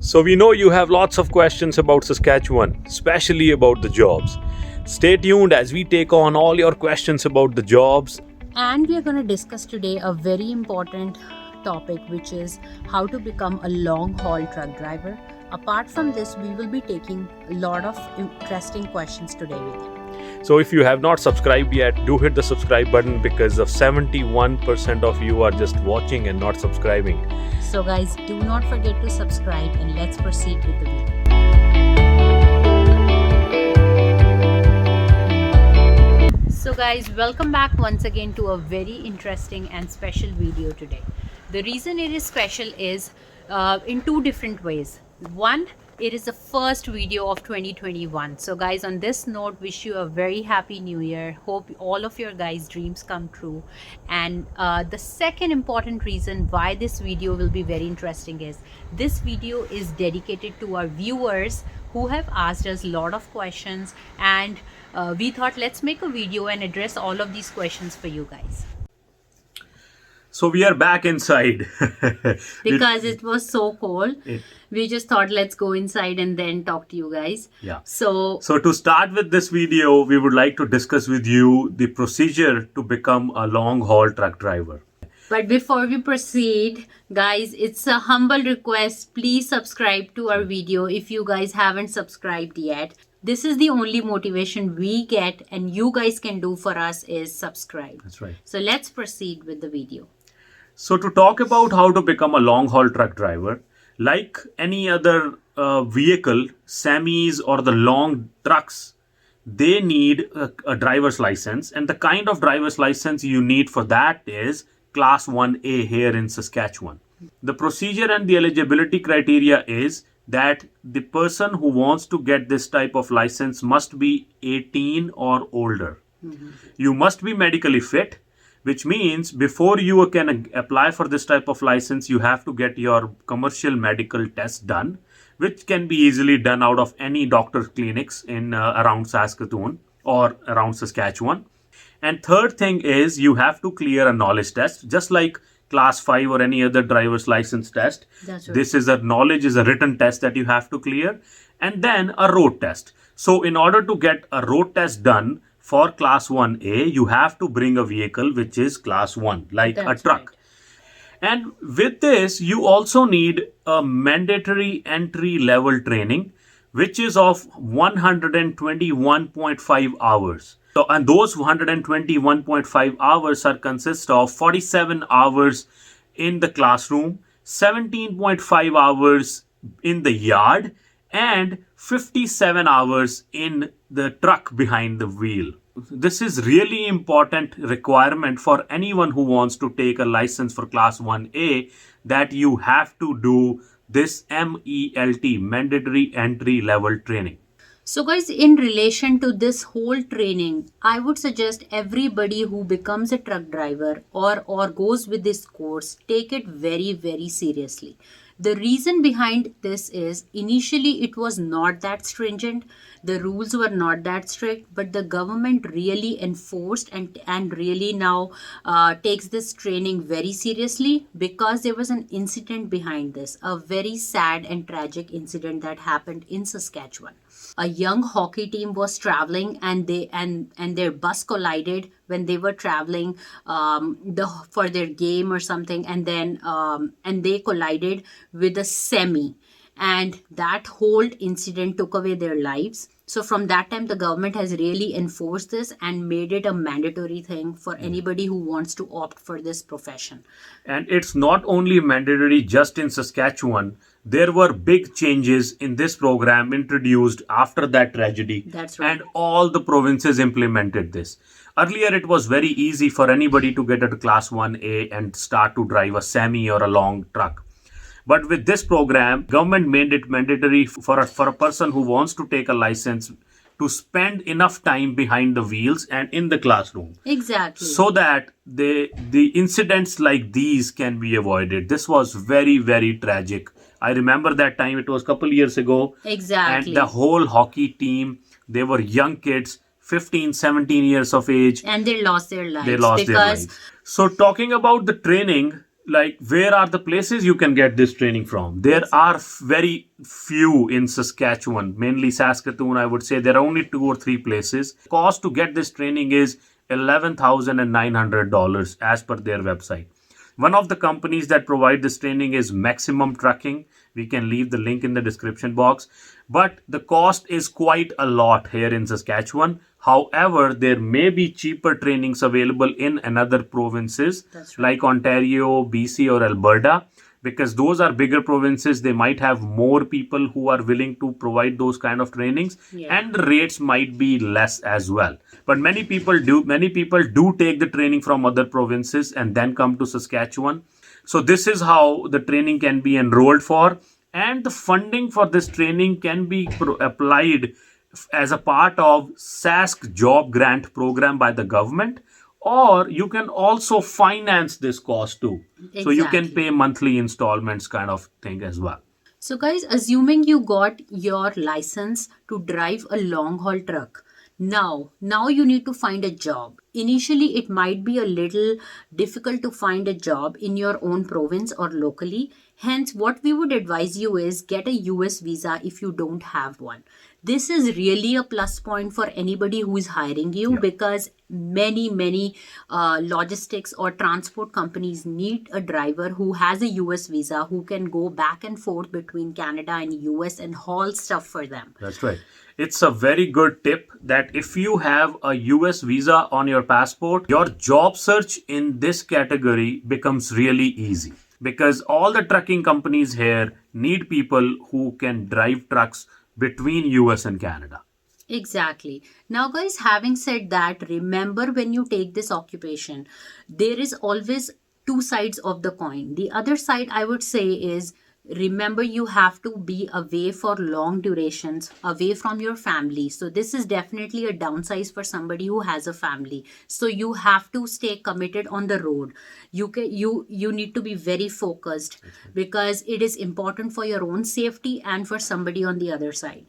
So we know you have lots of questions about Saskatchewan, especially about the jobs. Stay tuned as we take on all your questions about the jobs. And we are going to discuss today a very important topic, which is how to become a long haul truck driver. Apart from this, we will be taking a lot of interesting questions today with you. So if you have not subscribed yet, do hit the subscribe button because of 71% of you are just watching and not subscribing. So guys, do not forget to subscribe and let's proceed with the video. So guys, welcome back once again to a very interesting and special video today. The reason it is special is in two different ways. One, it is the first video of 2021. So guys, on this note, wish you a very happy new year. Hope all of your guys' dreams come true. And the second important reason why this video will be very interesting is this video is dedicated to our viewers who have asked us a lot of questions, and we thought let's make a video and address all of these questions for you guys. So we are back inside. Because it was so cold. We just thought let's go inside and then talk to you guys. Yeah. So to start with this video, we would like to discuss with you the procedure to become a long haul truck driver. But before we proceed, guys, it's a humble request. Please subscribe to our video if you guys haven't subscribed yet. This is the only motivation we get and you guys can do for us is subscribe. That's right. So let's proceed with the video. So to talk about how to become a long haul truck driver, like any other vehicle, semis or the long trucks, they need a driver's license. And the kind of driver's license you need for that is Class 1A here in Saskatchewan. The procedure and the eligibility criteria is that the person who wants to get this type of license must be 18 or older. You must be medically fit, which means before you can apply for this type of license, you have to get your commercial medical test done, which can be easily done out of any doctor's clinics in around Saskatoon or around Saskatchewan. And third thing is you have to clear a knowledge test, just like Class 5 or any other driver's license test. That's right. This is a written test that you have to clear, and then a road test. So in order to get a road test done for Class 1A, you have to bring a vehicle which is Class 1, like That's a truck. right. And with this, you also need a mandatory entry level training, which is of 121.5 hours. So, and those 121.5 hours are consist of 47 hours in the classroom, 17.5 hours in the yard, and 57 hours in the truck behind the wheel. This is really important requirement for anyone who wants to take a license for Class 1A, that you have to do this MELT, mandatory entry level training. So guys, in relation to this whole training, I would suggest everybody who becomes a truck driver or goes with this course, take it very, very seriously. The reason behind this is initially it was not that stringent. The rules were not that strict, but the government really enforced and really now takes this training very seriously, because there was an incident behind this, a very sad and tragic incident that happened in Saskatchewan. A young hockey team was traveling and their bus collided when they were traveling for their game or something, and they collided with a semi, and that whole incident took away their lives. So from that time, the government has really enforced this and made it a mandatory thing for anybody who wants to opt for this profession. And it's not only mandatory just in Saskatchewan. There were big changes in this program introduced after that tragedy. That's right. And all the provinces implemented this. Earlier, it was very easy for anybody to get a Class 1A and start to drive a semi or a long truck. But with this program, government made it mandatory for a person who wants to take a license to spend enough time behind the wheels and in the classroom. Exactly. So that the incidents like these can be avoided. This was very, very tragic. I remember that time, it was a couple years ago. Exactly. And the whole hockey team, they were young kids, 15, 17 years of age. And they lost their lives. They lost their lives. So talking about the training, like, where are the places you can get this training from? There are very few in Saskatchewan, mainly Saskatoon. I would say there are only 2 or 3 places. Cost to get this training is $11,900 as per their website. One of the companies that provide this training is Maximum Trucking. We can leave the link in the description box. But the cost is quite a lot here in Saskatchewan. However, there may be cheaper trainings available in another provinces like Ontario, BC, or Alberta, because those are bigger provinces. They might have more people who are willing to provide those kind of trainings, and the rates might be less as well. But many people do take the training from other provinces and then come to Saskatchewan. So this is how the training can be enrolled for, and the funding for this training can be applied as a part of Sask job grant program by the government, or you can also finance this cost too. So you can pay monthly installments kind of thing as well. So, guys, assuming you got your license to drive a long haul truck, now you need to find a job. Initially, it might be a little difficult to find a job in your own province or locally. Hence, what we would advise you is get a US visa if you don't have one. This is really a plus point for anybody who is hiring you, because many logistics or transport companies need a driver who has a US visa, who can go back and forth between Canada and US and haul stuff for them. That's right. It's a very good tip that if you have a US visa on your passport, your job search in this category becomes really easy, because all the trucking companies here need people who can drive trucks between US and Canada. Exactly. Now, guys, having said that, remember, when you take this occupation, there is always two sides of the coin. The other side, I would say, is remember, you have to be away for long durations, away from your family. So this is definitely a downside for somebody who has a family. So you have to stay committed on the road. You need to be very focused, because it is important for your own safety and for somebody on the other side.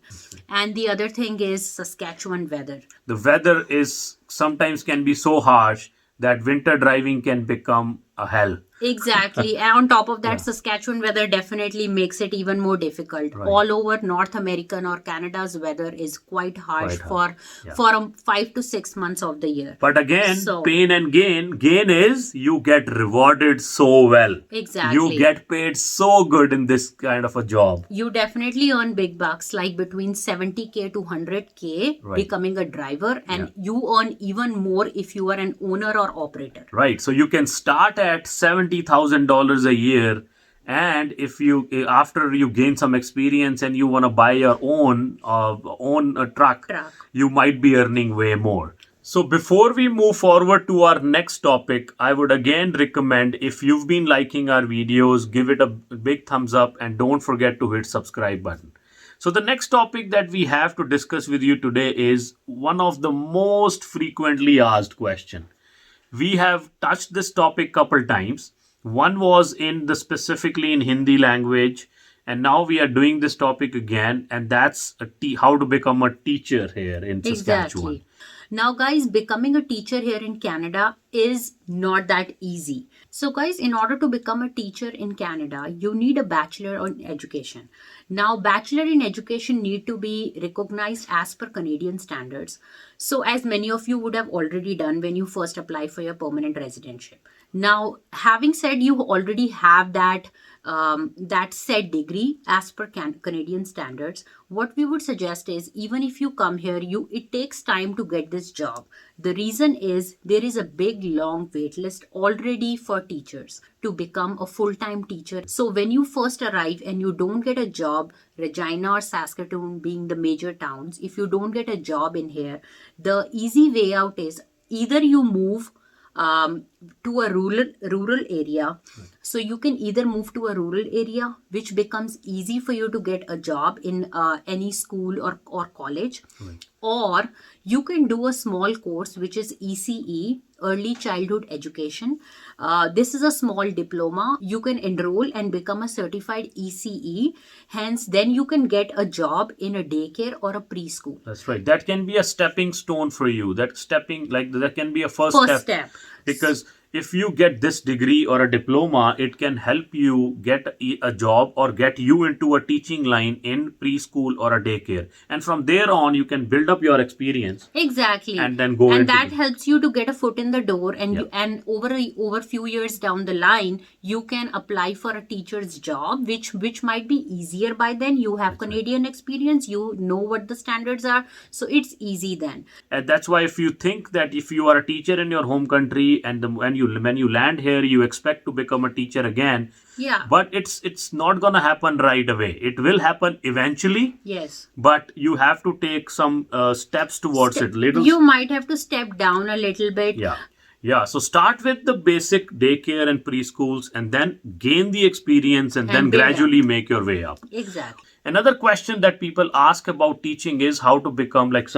And the other thing is Saskatchewan weather. The weather is sometimes can be so harsh that winter driving can become a hell. Exactly. And on top of that, Saskatchewan weather definitely makes it even more difficult. Right. All over North American or Canada's weather is quite harsh Quite for 5 to 6 months of the year. But again, pain and gain. Gain is you get rewarded so well. Exactly. You get paid so good in this kind of a job. You definitely earn big bucks, like between 70K to 100K becoming a driver, and you earn even more if you are an owner or operator. Right. So you can start at $70,000 a year, and if you after you gain some experience and you want to buy your own truck, you might be earning way more. So before we move forward to our next topic, I would again recommend, if you've been liking our videos, give it a big thumbs up and don't forget to hit subscribe button. So the next topic that we have to discuss with you today is one of the most frequently asked question. We have touched this topic couple times. One was specifically in Hindi language, and now we are doing this topic again, and that's how to become a teacher here in Saskatchewan. Exactly. Now, guys, becoming a teacher here in Canada is not that easy. So, guys, in order to become a teacher in Canada, you need a bachelor in education. Now, bachelor in education need to be recognized as per Canadian standards. So, as many of you would have already done when you first apply for your permanent residentship. Now, having said you already have that said degree as per Canadian standards, what we would suggest is, even if you come here, it takes time to get this job. The reason is there is a big long wait list already for teachers to become a full-time teacher. So when you first arrive and you don't get a job, Regina or Saskatoon being the major towns, if you don't get a job in here, the easy way out is either you move to a rural area. So you can either move to a rural area, which becomes easy for you to get a job in any school or college, or you can do a small course which is ECE, Early Childhood Education. This is a small diploma. You can enroll and become a certified ECE. Hence, then you can get a job in a daycare or a preschool. That's right. That can be a stepping stone for you. That can be a first step. Because if you get this degree or a diploma, it can help you get a job or get you into a teaching line in preschool or a daycare. And from there on, you can build up your experience Exactly. and then go And into that the, helps you to get a foot in the door, and Yeah. you, and over few years down the line, you can apply for a teacher's job, which might be easier by then. You have Canadian experience, you know what the standards are, so it's easy then. And that's why if you think that if you are a teacher in your home country and when you land here, you expect to become a teacher again, Yeah. but it's not gonna happen right away. It will happen eventually, Yes. but you have to take some steps towards it. Little, You might have to step down a little bit. yeah. Yeah, so start with the basic daycare and preschools and then gain the experience and then build up. gradually make your way up. Exactly. Another question that people ask about teaching is how to become like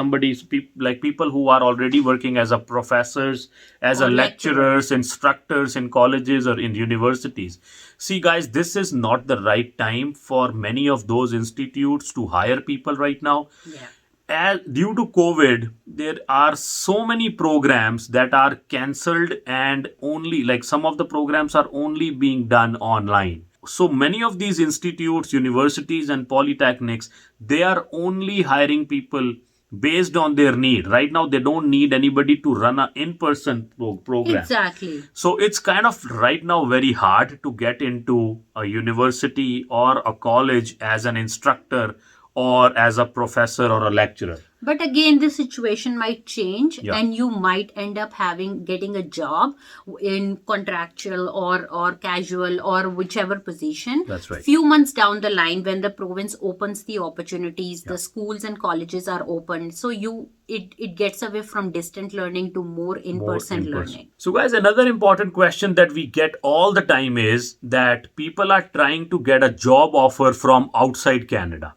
like people who are already working as a professors, as Or a lecturers, lecturers. instructors in colleges or in universities. See, guys, this is not the right time for many of those institutes to hire people right now. Yeah. Due to COVID, there are so many programs that are cancelled, and only like some of the programs are only being done online. So many of these institutes, universities, and polytechnics, they are only hiring people based on their need. Right now, they don't need anybody to run an in-person program. Exactly. So it's kind of right now very hard to get into a university or a college as an instructor or as a professor or a lecturer. But again, the situation might change, Yeah. and you might end up getting a job in contractual or casual or whichever position. That's right. Few months down the line, when the province opens the opportunities, the schools and colleges are open. So it gets away from distant learning to more in-person learning. So, guys, another important question that we get all the time is that people are trying to get a job offer from outside Canada.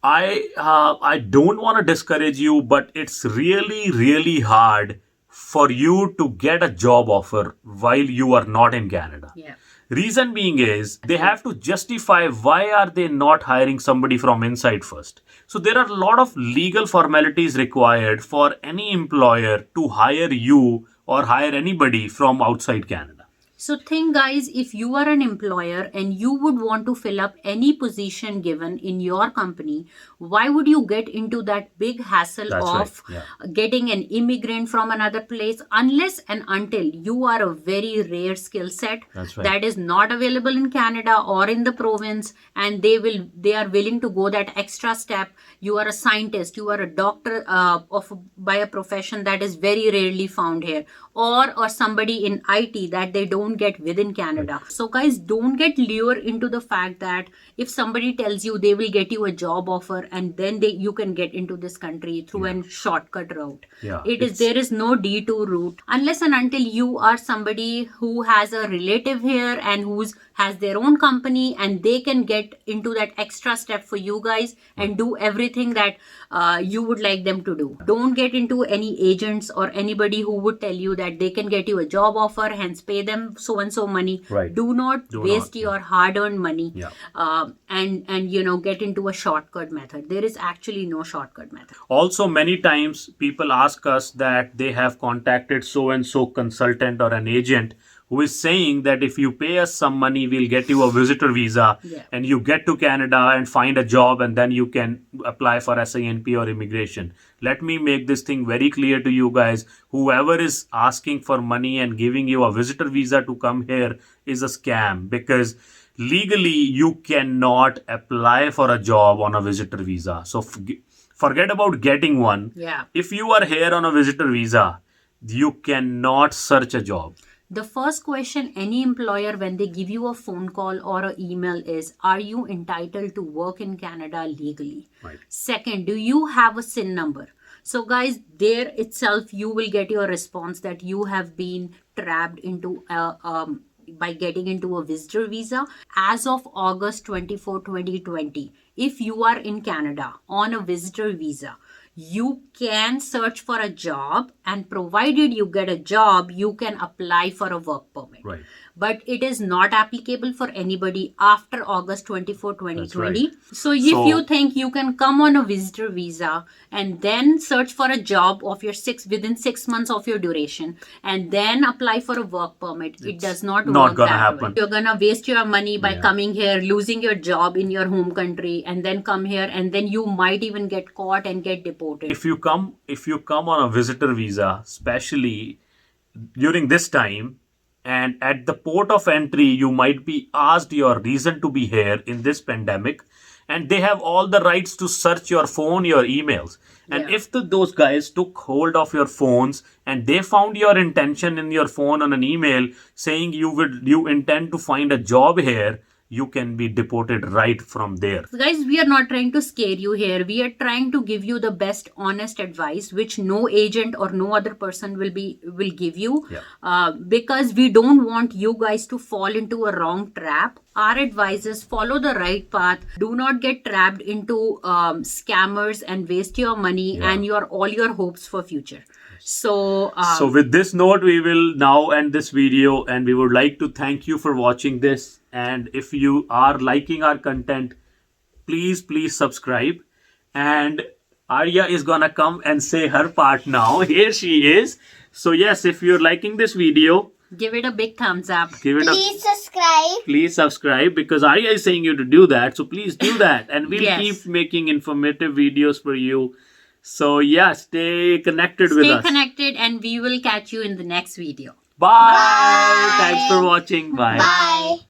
I don't want to discourage you, but it's really hard for you to get a job offer while you are not in Canada. Yeah. Reason being is they have to justify why are they not hiring somebody from inside first. So there are a lot of legal formalities required for any employer to hire you or hire anybody from outside Canada. So think, guys, if you are an employer and you would want to fill up any position given in your company, why would you get into that big hassle That's of right, getting an immigrant from another place, unless and until you are a very rare skill set That's right. that is not available in Canada or in the province, and they are willing to go that extra step. You are a scientist, you are a doctor by a profession that is very rarely found here, or somebody in IT that they don't get within Canada. So guys, don't get lured into the fact that if somebody tells you they will get you a job offer and then you can get into this country through a shortcut route. Yeah, There is no detour route unless and until you are somebody who has a relative here and has their own company, and they can get into that extra step for you guys and do everything that you would like them to do. Don't get into any agents or anybody who would tell you that they can get you a job offer, hence pay them so and so money. Right. Do not waste your hard-earned money. Yeah. And get into a shortcut method. There is actually no shortcut method. Also, many times people ask us that they have contacted so and so consultant or an agent who is saying that if you pay us some money, we'll get you a visitor visa, and you get to Canada and find a job, and then you can apply for SINP or immigration. Let me make this thing very clear to you guys. Whoever is asking for money and giving you a visitor visa to come here is a scam, because legally you cannot apply for a job on a visitor visa. So forget about getting one. Yeah. If you are here on a visitor visa, you cannot search a job. The first question any employer, when they give you a phone call or an email, is, are you entitled to work in Canada legally? Right. Second, do you have a SIN number? So guys, there itself you will get your response that you have been trapped into by getting into a visitor visa. As of August 24, 2020, if you are in Canada on a visitor visa, you can search for a job, and provided you get a job, you can apply for a work permit. Right. But it is not applicable for anybody after August 24, 2020. right. So if So- you think you can come on a visitor visa and then search for a job of your within 6 months of your duration and then apply for a work permit, it does not not work gonna that happen. way. You're gonna waste your money by Yeah. coming here, losing your job in your home country, and then come here, and then you might even get caught and get deported. If you come on a visitor visa, especially during this time, and at the port of entry, you might be asked your reason to be here in this pandemic, and they have all the rights to search your phone, your emails. And Yeah. if those guys took hold of your phones and they found your intention in your phone on an email saying you intend to find a job here, you can be deported right from there. So guys, we are not trying to scare you here. We are trying to give you the best honest advice, which no agent or no other person will give you. Yeah. Because we don't want you guys to fall into a wrong trap. Our advice is follow the right path. Do not get trapped into scammers and waste your money Yeah. and all your hopes for future. So, So with this note, we will now end this video, and we would like to thank you for watching this. And if you are liking our content, please subscribe. And Arya is gonna come and say her part now. Here she is. So yes, if you're liking this video, give it a big thumbs up. give it a Please subscribe. please subscribe, because Arya is saying you to do that. So please do that, and we'll Yes. keep making informative videos for you. So yeah, stay connected with Stay us. connected, and we will catch you in the next video. Bye. Thanks for watching. Bye. Bye.